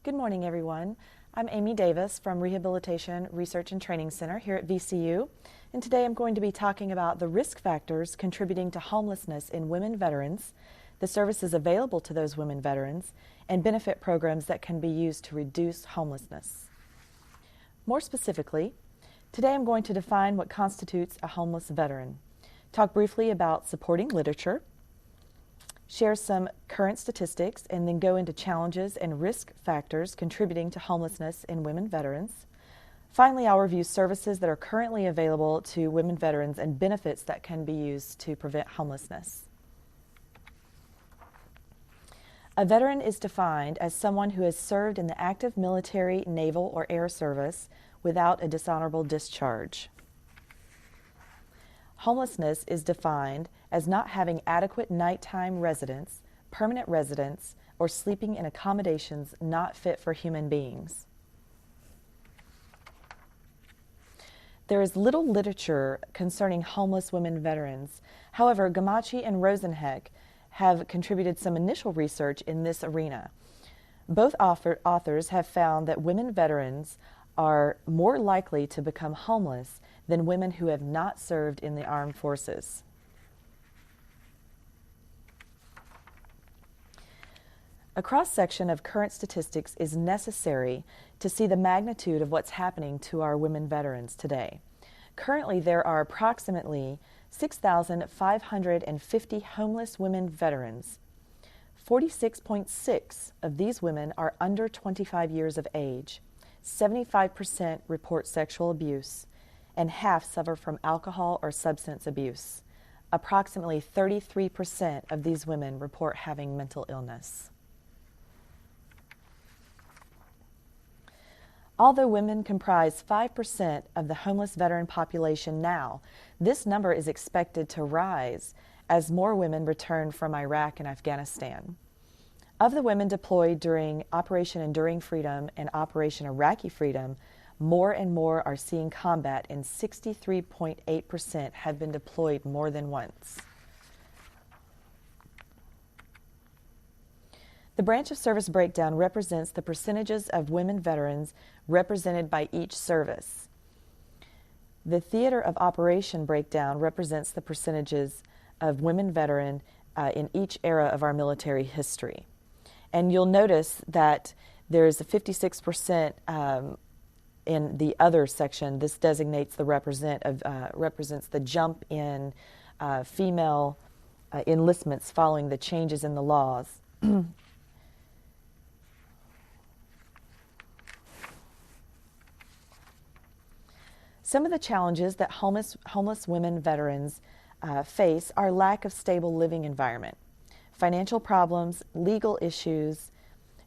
Good morning, everyone. I'm Amy Davis from Rehabilitation Research and Training Center here at VCU, and today I'm going to be talking about the risk factors contributing to homelessness in women veterans, the services available to those women veterans, and benefit programs that can be used to reduce homelessness. More specifically, today I'm going to define what constitutes a homeless veteran, talk briefly about supporting literature, share some current statistics, and then go into challenges and risk factors contributing to homelessness in women veterans. Finally, I'll review services that are currently available to women veterans and benefits that can be used to prevent homelessness. A veteran is defined as someone who has served in the active military, naval, or air service without a dishonorable discharge. Homelessness is defined as not having adequate nighttime residence, permanent residence, or sleeping in accommodations not fit for human beings. There is little literature concerning homeless women veterans. However, Gamache and Rosenheck have contributed some initial research in this arena. Both authors have found that women veterans are more likely to become homeless than women who have not served in the armed forces. A cross-section of current statistics is necessary to see the magnitude of what's happening to our women veterans today. Currently, there are approximately 6,550 homeless women veterans. 46.6% of these women are under 25 years of age. 75% report sexual abuse, and half suffer from alcohol or substance abuse. Approximately 33% of these women report having mental illness. Although women comprise 5% of the homeless veteran population now, this number is expected to rise as more women return from Iraq and Afghanistan. Of the women deployed during Operation Enduring Freedom and Operation Iraqi Freedom, more and more are seeing combat, and 63.8% have been deployed more than once. The branch of service breakdown represents the percentages of women veterans represented by each service. The theater of operation breakdown represents the percentages of women veteran in each era of our military history. And you'll notice that there's a 56% in the other section. This designates the represents the jump in female enlistments following the changes in the laws. Some of the challenges that homeless women veterans face are lack of stable living environment, financial problems, legal issues,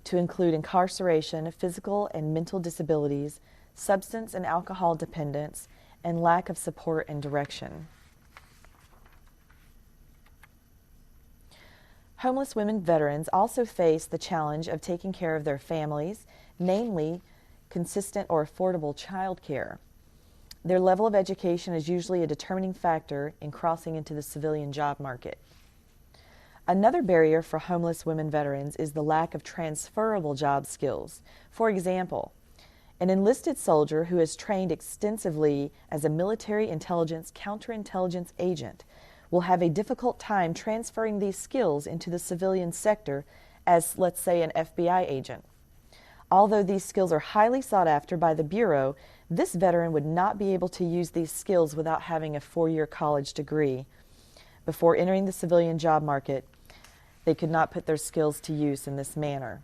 to include incarceration, physical and mental disabilities, substance and alcohol dependence, and lack of support and direction. Homeless women veterans also face the challenge of taking care of their families, namely consistent or affordable child care. Their level of education is usually a determining factor in crossing into the civilian job market. Another barrier for homeless women veterans is the lack of transferable job skills. For example, an enlisted soldier who has trained extensively as a military intelligence counterintelligence agent will have a difficult time transferring these skills into the civilian sector as, let's say, an FBI agent. Although these skills are highly sought after by the Bureau, this veteran would not be able to use these skills without having a 4-year college degree. Before entering the civilian job market, they could not put their skills to use in this manner.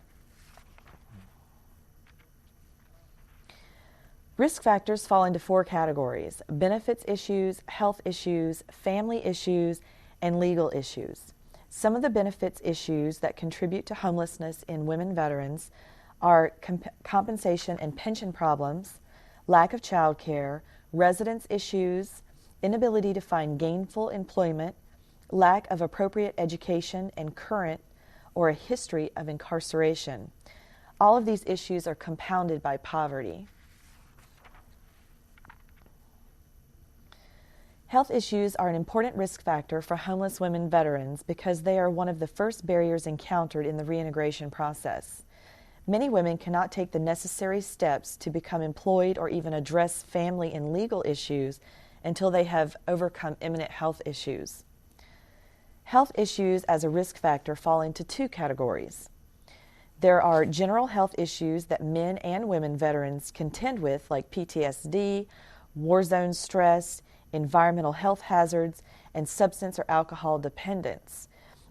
Risk factors fall into 4 categories: benefits issues, health issues, family issues, and legal issues. Some of the benefits issues that contribute to homelessness in women veterans are compensation and pension problems, lack of child care, residence issues, inability to find gainful employment, lack of appropriate education, and current or a history of incarceration. All of these issues are compounded by poverty. Health issues are an important risk factor for homeless women veterans because they are one of the first barriers encountered in the reintegration process. Many women cannot take the necessary steps to become employed or even address family and legal issues until they have overcome imminent health issues. Health issues as a risk factor fall into two categories. There are general health issues that men and women veterans contend with, like PTSD, war zone stress, environmental health hazards, and substance or alcohol dependence.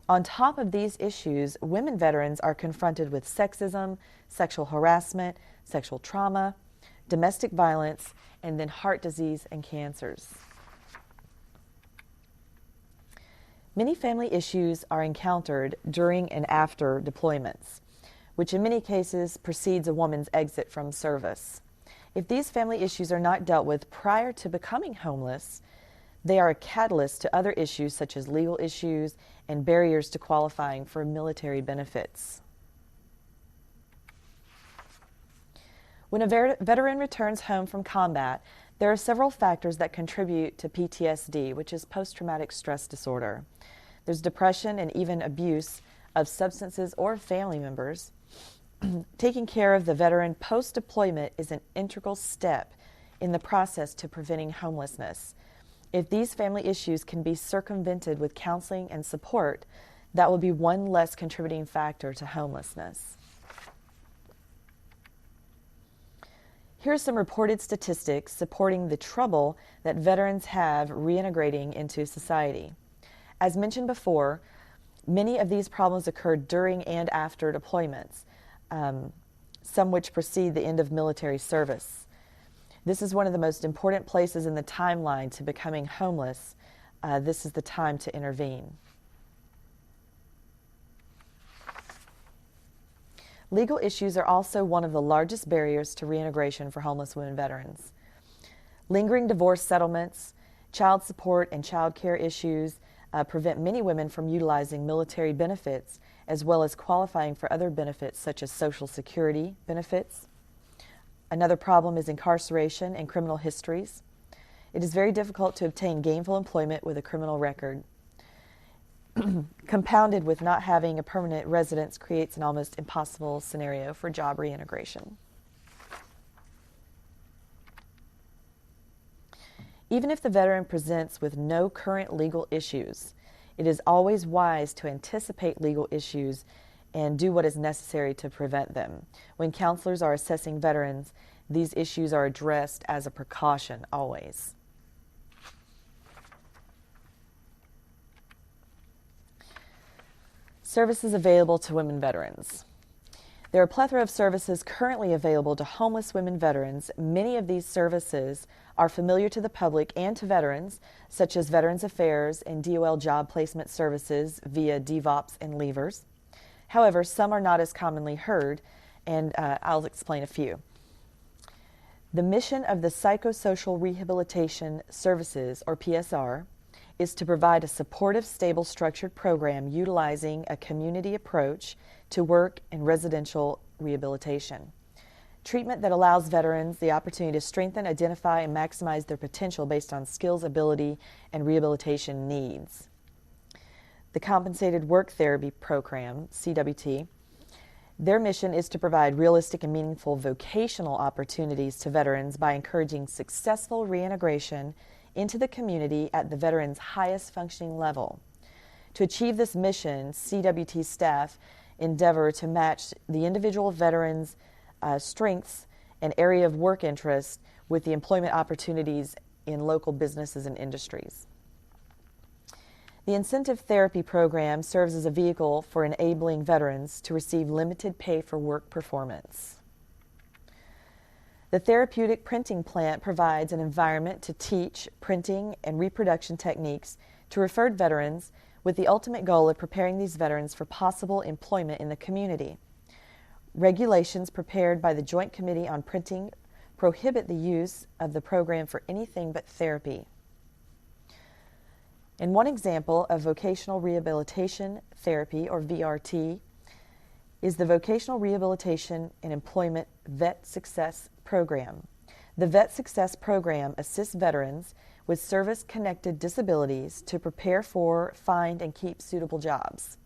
On top of these issues, women veterans are confronted with sexism, sexual harassment, sexual trauma, domestic violence, and then heart disease and cancers. Many family issues are encountered during and after deployments, which in many cases precedes a woman's exit from service. If these family issues are not dealt with prior to becoming homeless, they are a catalyst to other issues such as legal issues and barriers to qualifying for military benefits. When a veteran returns home from combat, there are several factors that contribute to PTSD, which is post-traumatic stress disorder. There's depression and even abuse of substances or family members. Taking care of the veteran post-deployment is an integral step in the process to preventing homelessness. If these family issues can be circumvented with counseling and support, that will be one less contributing factor to homelessness. Here are some reported statistics supporting the trouble that veterans have reintegrating into society. As mentioned before, many of these problems occur during and after deployments, some which precede the end of military service. This is one of the most important places in the timeline to becoming homeless. This is the time to intervene. Legal issues are also one of the largest barriers to reintegration for homeless women veterans. Lingering divorce settlements, child support, and child care issues prevent many women from utilizing military benefits, as well as qualifying for other benefits such as Social Security benefits. Another problem is incarceration and criminal histories. It is very difficult to obtain gainful employment with a criminal record. Compounded with not having a permanent residence creates an almost impossible scenario for job reintegration. Even if the veteran presents with no current legal issues, it is always wise to anticipate legal issues and do what is necessary to prevent them. When counselors are assessing veterans, these issues are addressed as a precaution always. Services available to women veterans. There are a plethora of services currently available to homeless women veterans. Many of these services are familiar to the public and to veterans, such as Veterans Affairs and DOL job placement services via DVOPs and levers. However, some are not as commonly heard, and I'll explain a few. The mission of the Psychosocial Rehabilitation Services, or PSR, is to provide a supportive, stable, structured program utilizing a community approach to work and residential rehabilitation. Treatment that allows veterans the opportunity to strengthen, identify, and maximize their potential based on skills, ability, and rehabilitation needs. The Compensated Work Therapy Program, CWT, their mission is to provide realistic and meaningful vocational opportunities to veterans by encouraging successful reintegration into the community at the veteran's highest functioning level. To achieve this mission, CWT staff endeavor to match the individual veteran's strengths and area of work interest with the employment opportunities in local businesses and industries. The Incentive Therapy Program serves as a vehicle for enabling veterans to receive limited pay for work performance. The Therapeutic Printing Plant provides an environment to teach printing and reproduction techniques to referred veterans with the ultimate goal of preparing these veterans for possible employment in the community. Regulations prepared by the Joint Committee on Printing prohibit the use of the program for anything but therapy. And one example of vocational rehabilitation therapy, or VRT, is the Vocational Rehabilitation and Employment Vet Success Program. The Vet Success Program assists veterans with service-connected disabilities to prepare for, find, and keep suitable jobs.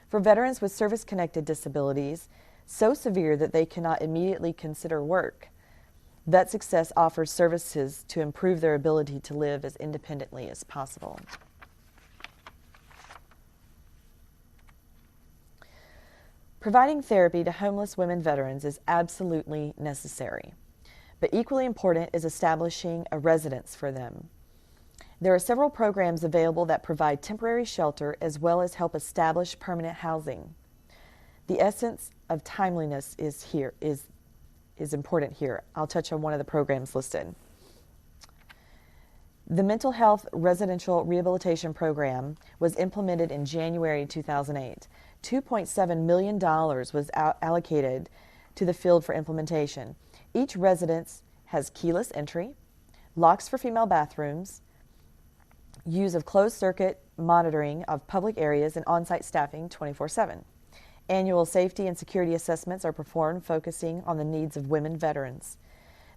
For veterans with service-connected disabilities, so severe that they cannot immediately consider work. Vet Success offers services to improve their ability to live as independently as possible. Providing therapy to homeless women veterans is absolutely necessary, but equally important is establishing a residence for them. There are several programs available that provide temporary shelter as well as help establish permanent housing. The essence of timeliness is important here. I'll touch on one of the programs listed. The Mental Health Residential Rehabilitation Program was implemented in January 2008. $2.7 million was allocated to the field for implementation. Each residence has keyless entry, locks for female bathrooms, use of closed-circuit monitoring of public areas, and on-site staffing 24/7. Annual safety and security assessments are performed focusing on the needs of women veterans.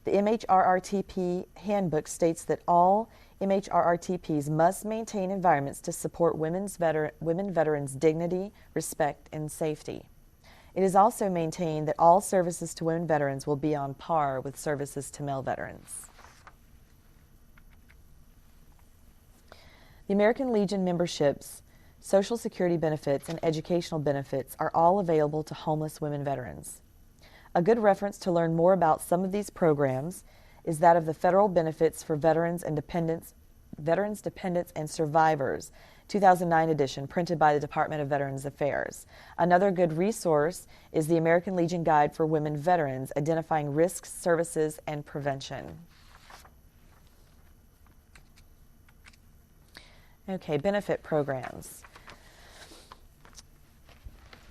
The MHRRTP handbook states that all MHRRTPs must maintain environments to support women veterans' dignity, respect, and safety. It is also maintained that all services to women veterans will be on par with services to male veterans. The American Legion memberships, Social Security benefits, and educational benefits are all available to homeless women veterans. A good reference to learn more about some of these programs is that of the Federal Benefits for Veterans, Dependents, and Survivors, 2009 edition, printed by the Department of Veterans Affairs. Another good resource is the American Legion Guide for Women Veterans, identifying risks, services, and prevention. Okay, benefit programs.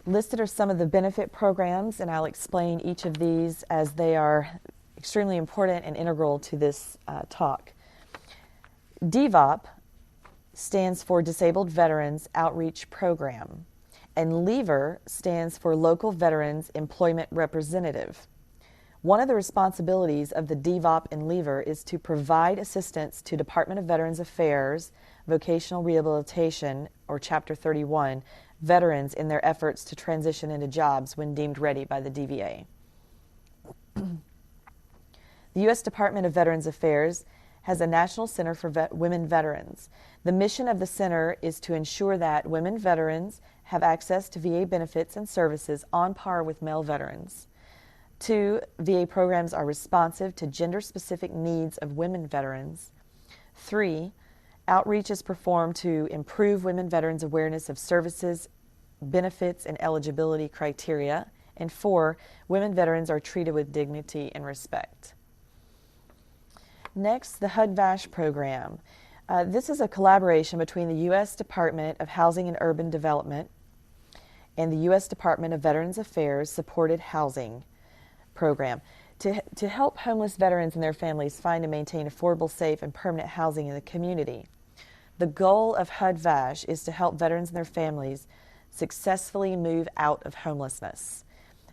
Listed are some of the benefit programs, and I'll explain each of these as they are extremely important and integral to this talk. DVOP stands for Disabled Veterans Outreach Program, and LEVER stands for Local Veterans Employment Representative. One of the responsibilities of the DVOP and LEVER is to provide assistance to Department of Veterans Affairs, Vocational Rehabilitation, or Chapter 31, veterans in their efforts to transition into jobs when deemed ready by the DVA. The U.S. Department of Veterans Affairs has a National Center for Women Veterans. The mission of the center is to ensure that women veterans have access to VA benefits and services on par with male veterans. 2, VA programs are responsive to gender-specific needs of women veterans. 3, outreach is performed to improve women veterans' awareness of services, benefits, and eligibility criteria. And 4, women veterans are treated with dignity and respect. Next, the Hud Vash Program. This is a collaboration between the U.S. Department of Housing and Urban Development and the U.S. Department of Veterans Affairs Supported Housing Program to help homeless veterans and their families find and maintain affordable, safe, and permanent housing in the community. The goal of Hud Vash is to help veterans and their families successfully move out of homelessness.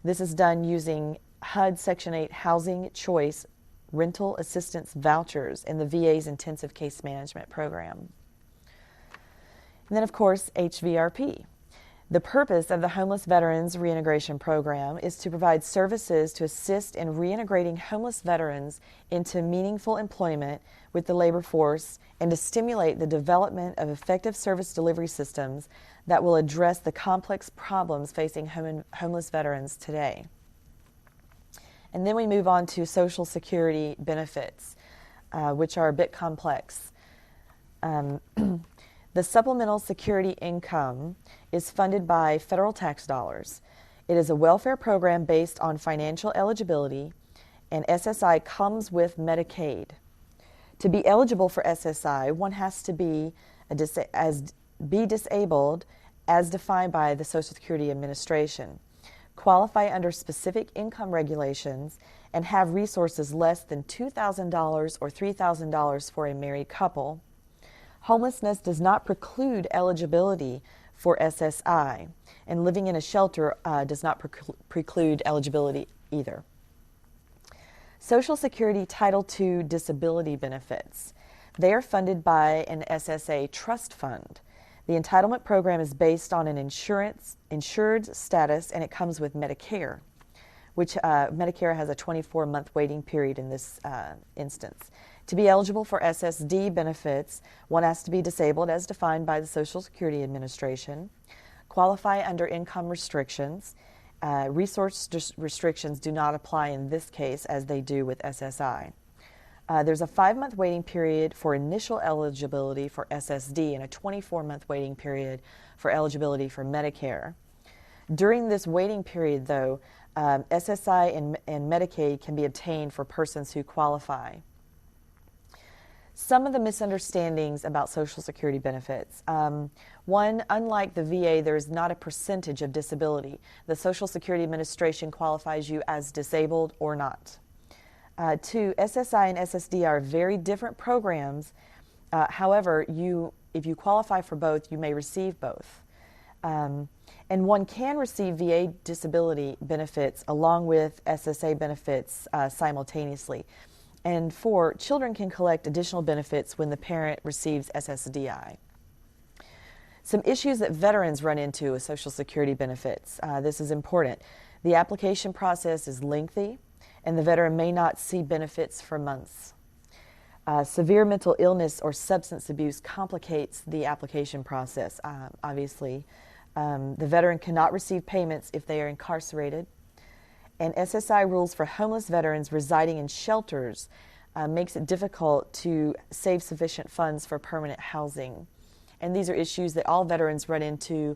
This is done using HUD Section 8 Housing Choice Rental Assistance Vouchers in the VA's Intensive Case Management Program. And then, of course, HVRP. The purpose of the Homeless Veterans Reintegration Program is to provide services to assist in reintegrating homeless veterans into meaningful employment with the labor force and to stimulate the development of effective service delivery systems that will address the complex problems facing homeless veterans today. And then we move on to Social Security benefits, which are a bit complex. The supplemental security income is funded by federal tax dollars. It is a welfare program based on financial eligibility, and SSI comes with Medicaid. To be eligible for SSI, one has to be disabled as defined by the Social Security Administration, qualify under specific income regulations, and have resources less than $2,000 or $3,000 for a married couple. Homelessness does not preclude eligibility for SSI, and living in a shelter does not preclude eligibility either. Social Security Title II disability benefits. They are funded by an SSA trust fund. The entitlement program is based on an insured status, and it comes with Medicare. which Medicare has a 24-month waiting period in this instance. To be eligible for SSD benefits, one has to be disabled as defined by the Social Security Administration, qualify under income restrictions. Resource restrictions do not apply in this case as they do with SSI. There's a 5-month waiting period for initial eligibility for SSD and a 24-month waiting period for eligibility for Medicare. During this waiting period, though, SSI and Medicaid can be obtained for persons who qualify. Some of the misunderstandings about Social Security benefits. One, unlike the VA, there is not a percentage of disability. The Social Security Administration qualifies you as disabled or not. Two, SSI and SSD are very different programs. However, if you qualify for both, you may receive both. And one can receive VA disability benefits along with SSA benefits simultaneously. And four, children can collect additional benefits when the parent receives SSDI. Some issues that veterans run into with Social Security benefits. This is important. The application process is lengthy, and the veteran may not see benefits for months. Severe mental illness or substance abuse complicates the application process, obviously. The veteran cannot receive payments if they are incarcerated. And SSI rules for homeless veterans residing in shelters makes it difficult to save sufficient funds for permanent housing. And these are issues that all veterans run into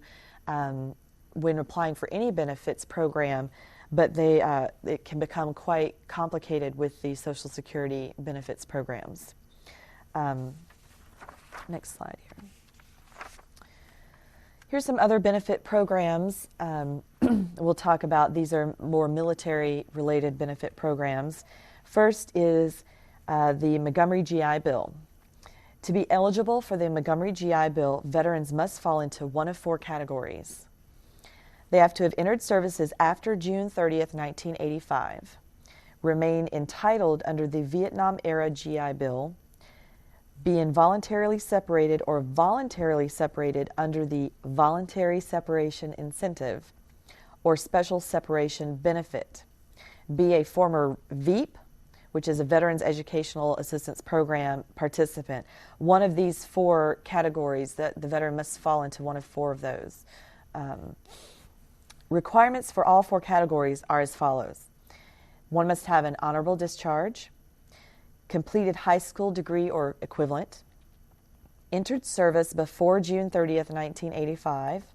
when applying for any benefits program, but it can become quite complicated with the Social Security benefits programs. Next slide here. Here's some other benefit programs we'll talk about. These are more military-related benefit programs. First is the Montgomery GI Bill. To be eligible for the Montgomery GI Bill, veterans must fall into one of four categories. They have to have entered services after June 30th, 1985, remain entitled under the Vietnam-era GI Bill, be involuntarily separated or voluntarily separated under the Voluntary Separation Incentive or Special Separation Benefit, be a former Veep, which is a Veterans Educational Assistance Program participant. One of these four categories, that the veteran must fall into one of four of those. Requirements for all four categories are as follows. One must have an honorable discharge, completed high school degree or equivalent, entered service before June 30th, 1985,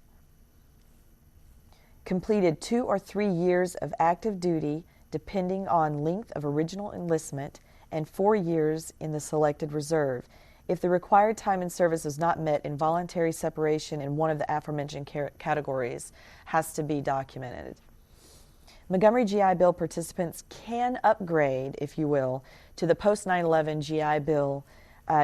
completed 2 or 3 years of active duty depending on length of original enlistment, and 4 years in the selected reserve. If the required time in service is not met, involuntary separation in one of the aforementioned categories has to be documented. Montgomery GI Bill participants can upgrade, if you will, to the post-9/11 GI Bill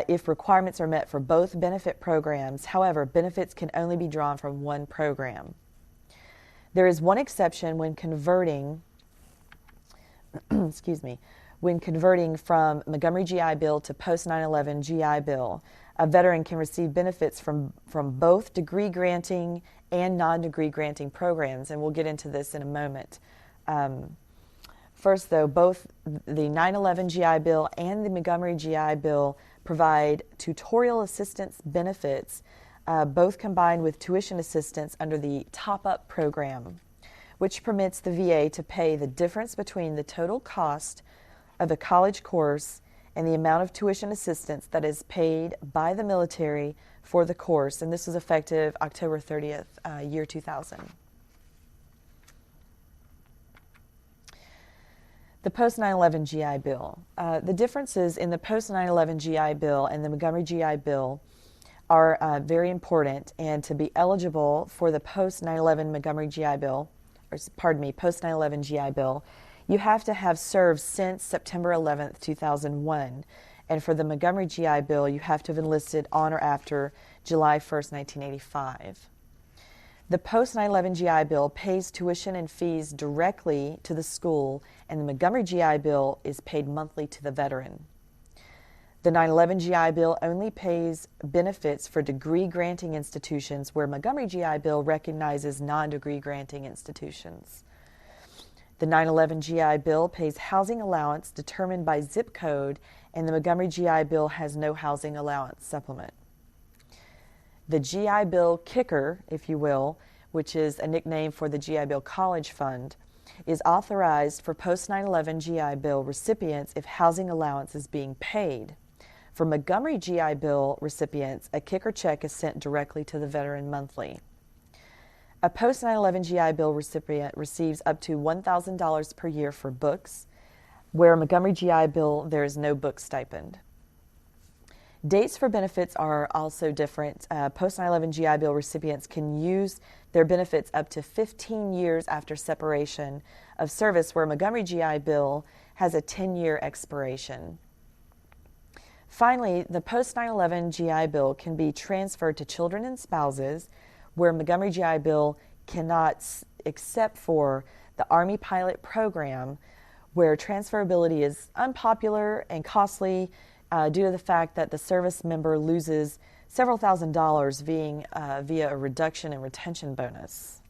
if requirements are met for both benefit programs. However, benefits can only be drawn from one program. There is one exception when converting when converting from Montgomery GI Bill to post-9/11 GI Bill. A veteran can receive benefits from both degree granting and non-degree granting programs, and we'll get into this in a moment. First, though, both the 9/11 GI Bill and the Montgomery GI Bill provide tutorial assistance benefits, both combined with tuition assistance under the top-up program, which permits the VA to pay the difference between the total cost of a college course and the amount of tuition assistance that is paid by the military for the course, and this is effective October 30th, year 2000. The post-9/11 GI Bill. The differences in the post-9/11 GI Bill and the Montgomery GI Bill are very important, and to be eligible for the post-9/11 Montgomery GI Bill, post-9/11 GI Bill, you have to have served since September 11th, 2001. And for the Montgomery GI Bill, you have to have enlisted on or after July 1st, 1985. The post-9/11 GI Bill pays tuition and fees directly to the school, and the Montgomery GI Bill is paid monthly to the veteran. The 9/11 GI Bill only pays benefits for degree-granting institutions, where Montgomery GI Bill recognizes non-degree-granting institutions. The 9/11 GI Bill pays housing allowance determined by zip code, and the Montgomery GI Bill has no housing allowance supplement. The GI Bill kicker, if you will, which is a nickname for the GI Bill College Fund, is authorized for post-9/11 GI Bill recipients if housing allowance is being paid. For Montgomery GI Bill recipients, a kicker check is sent directly to the veteran monthly. A post-9/11 GI Bill recipient receives up to $1,000 per year for books, where Montgomery GI Bill there is no book stipend. Dates for benefits are also different. Post-9/11 GI Bill recipients can use their benefits up to 15 years after separation of service, where Montgomery GI Bill has a 10-year expiration. Finally, the post-9/11 GI Bill can be transferred to children and spouses, where Montgomery GI Bill cannot, except for the Army Pilot Program, where transferability is unpopular and costly due to the fact that the service member loses several $1,000s via a reduction in retention bonus.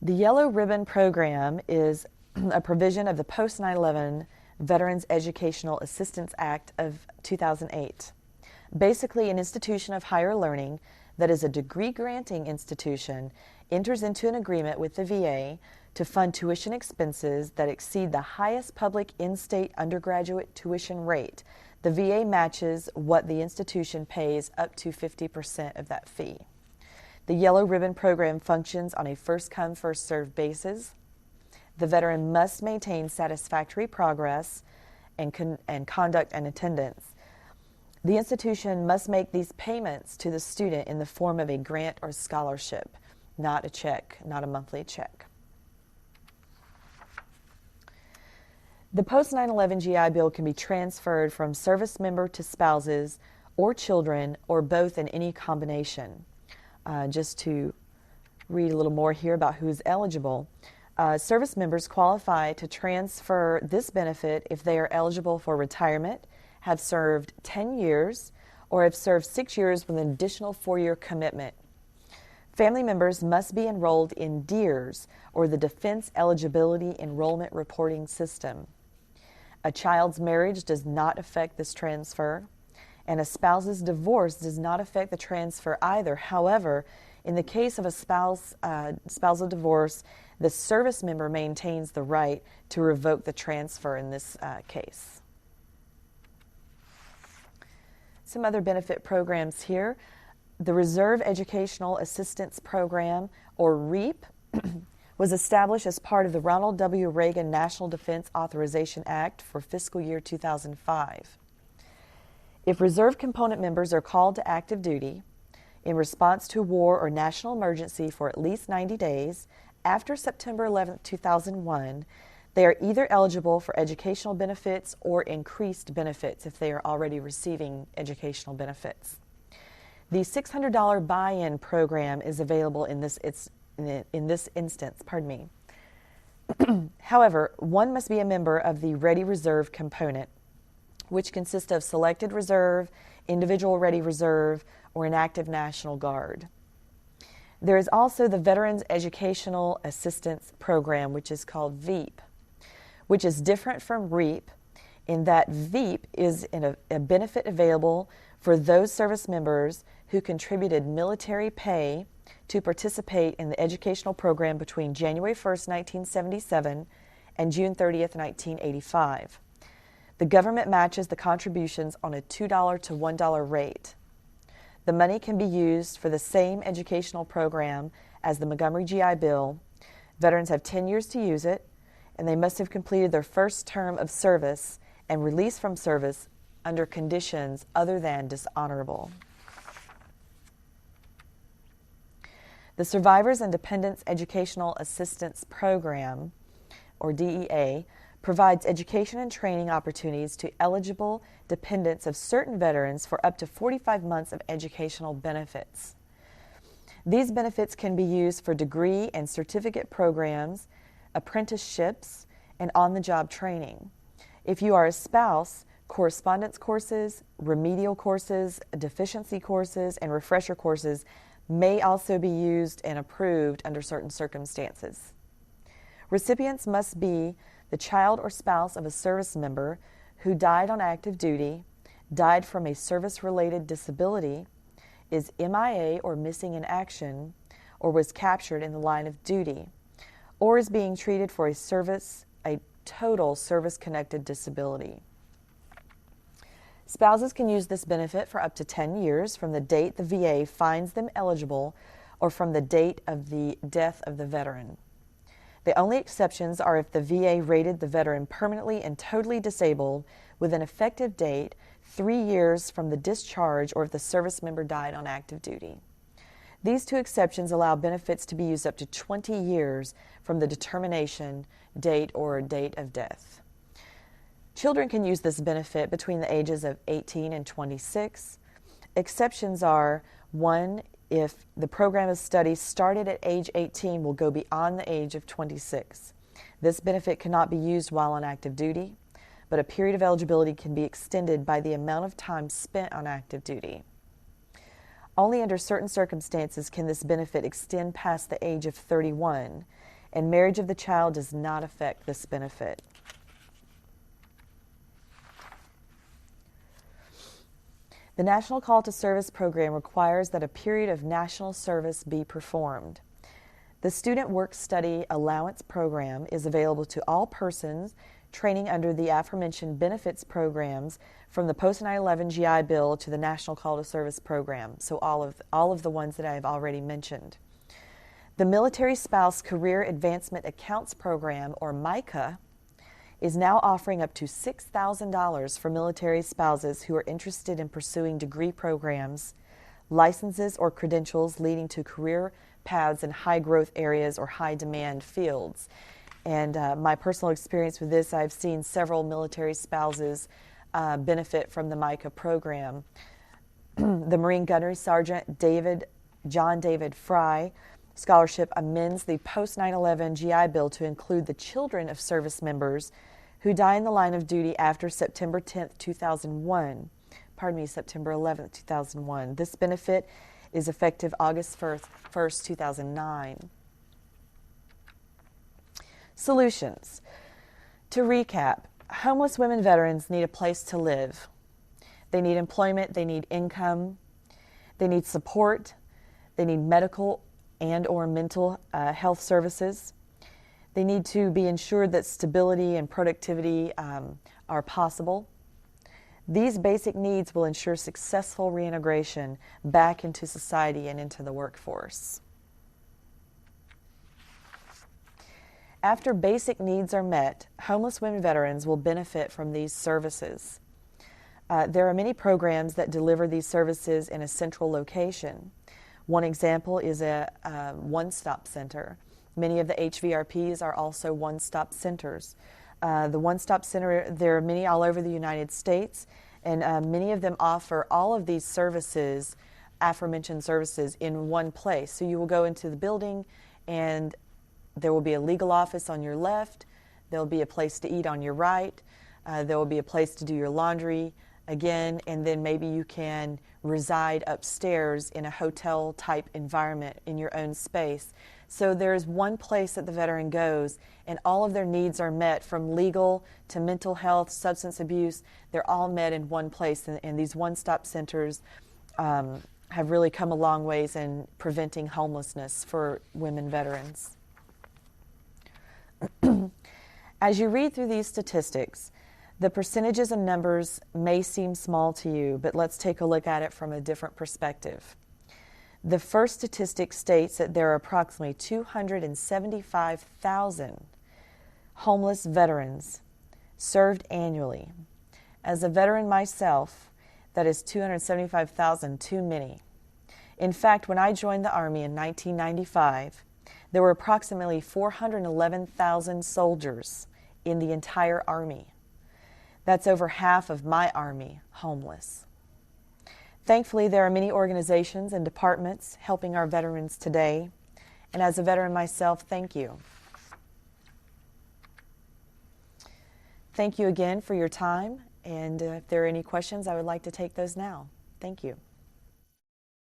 The Yellow Ribbon Program is a provision of the Post-9/11 Veterans Educational Assistance Act of 2008. Basically, an institution of higher learning that is a degree-granting institution enters into an agreement with the VA to fund tuition expenses that exceed the highest public in-state undergraduate tuition rate. The VA matches what the institution pays up to 50% of that fee. The Yellow Ribbon Program functions on a first-come, first-served basis. The veteran must maintain satisfactory progress and conduct and attendance. The institution must make these payments to the student in the form of a grant or scholarship, not a check, not a monthly check. The post-9/11 GI Bill can be transferred from service member to spouses or children, or both in any combination. Just to read a little more here about who's eligible. Service members qualify to transfer this benefit if they are eligible for retirement, have served 10 years, or have served 6 years with an additional 4-year commitment. Family members must be enrolled in DEERS, or the Defense Eligibility Enrollment Reporting System. A child's marriage does not affect this transfer, and a spouse's divorce does not affect the transfer either. However, in the case of a spousal divorce, the service member maintains the right to revoke the transfer in this case. Some other benefit programs here. The Reserve Educational Assistance Program, or REAP, was established as part of the Ronald W. Reagan National Defense Authorization Act for fiscal year 2005. If reserve component members are called to active duty in response to war or national emergency for at least 90 days after September 11, 2001, they are either eligible for educational benefits or increased benefits if they are already receiving educational benefits. The $600 buy-in program is available in this instance. However, one must be a member of the Ready Reserve component, which consists of selected reserve, individual Ready Reserve, or an active National Guard. There is also the Veterans Educational Assistance Program, which is called Veep, which is different from REAP in that Veep is a benefit available for those service members who contributed military pay to participate in the educational program between January 1st, 1977 and June 30th, 1985. The government matches the contributions on a $2 to $1 rate. The money can be used for the same educational program as the Montgomery GI Bill. Veterans have 10 years to use it, and they must have completed their first term of service and released from service under conditions other than dishonorable. The Survivors and Dependents Educational Assistance Program, or DEA, provides education and training opportunities to eligible dependents of certain veterans for up to 45 months of educational benefits. These benefits can be used for degree and certificate programs, apprenticeships, and on-the-job training. If you are a spouse, correspondence courses, remedial courses, deficiency courses, and refresher courses may also be used and approved under certain circumstances. Recipients must be the child or spouse of a service member who died on active duty, died from a service-related disability, is MIA or missing in action, or was captured in the line of duty, or is being treated for a total service-connected disability. Spouses can use this benefit for up to 10 years from the date the VA finds them eligible or from the date of the death of the veteran. The only exceptions are if the VA rated the veteran permanently and totally disabled with an effective date 3 years from the discharge or if the service member died on active duty. These two exceptions allow benefits to be used up to 20 years from the determination date or date of death. Children can use this benefit between the ages of 18 and 26. Exceptions are, 1, if the program of study started at age 18 will go beyond the age of 26. This benefit cannot be used while on active duty, but a period of eligibility can be extended by the amount of time spent on active duty. Only under certain circumstances can this benefit extend past the age of 31, and marriage of the child does not affect this benefit. The National Call to Service program requires that a period of national service be performed. The Student Work-Study Allowance program is available to all persons training under the aforementioned benefits programs from the post-9/11 GI Bill to the National Call to Service program, so all of the ones that I have already mentioned. The Military Spouse Career Advancement Accounts Program, or MICA, is now offering up to $6,000 for military spouses who are interested in pursuing degree programs, licenses, or credentials leading to career paths in high-growth areas or high-demand fields. And my personal experience with this, I've seen several military spouses benefit from the MICA program. The Marine Gunnery Sergeant John David Fry Scholarship amends the post-9/11 GI Bill to include the children of service members who die in the line of duty after September 10th, 2001. September 11th, 2001. This benefit is effective August 1st, 2009. Solutions. To recap, homeless women veterans need a place to live. They need employment, they need income, they need support, they need medical and or mental health services. They need to be ensured that stability and productivity are possible. These basic needs will ensure successful reintegration back into society and into the workforce. After basic needs are met, homeless women veterans will benefit from these services. There are many programs that deliver these services in a central location. One example is a one-stop center. Many of the HVRPs are also one-stop centers. The one-stop center, there are many all over the United States, and many of them offer all of these services, aforementioned services, in one place. So you will go into the building and there will be a legal office on your left, there will be a place to eat on your right, there will be a place to do your laundry again, and then maybe you can reside upstairs in a hotel-type environment in your own space. So there's one place that the veteran goes, and all of their needs are met, from legal to mental health, substance abuse. They're all met in one place, and these one-stop centers have really come a long ways in preventing homelessness for women veterans. As you read through these statistics, the percentages and numbers may seem small to you, but let's take a look at it from a different perspective. The first statistic states that there are approximately 275,000 homeless veterans served annually. As a veteran myself, that is 275,000 too many. In fact, when I joined the Army in 1995, there were approximately 411,000 soldiers in the entire Army. That's over half of my Army homeless. Thankfully, there are many organizations and departments helping our veterans today. And as a veteran myself, thank you. Thank you again for your time. And if there are any questions, I would like to take those now. Thank you.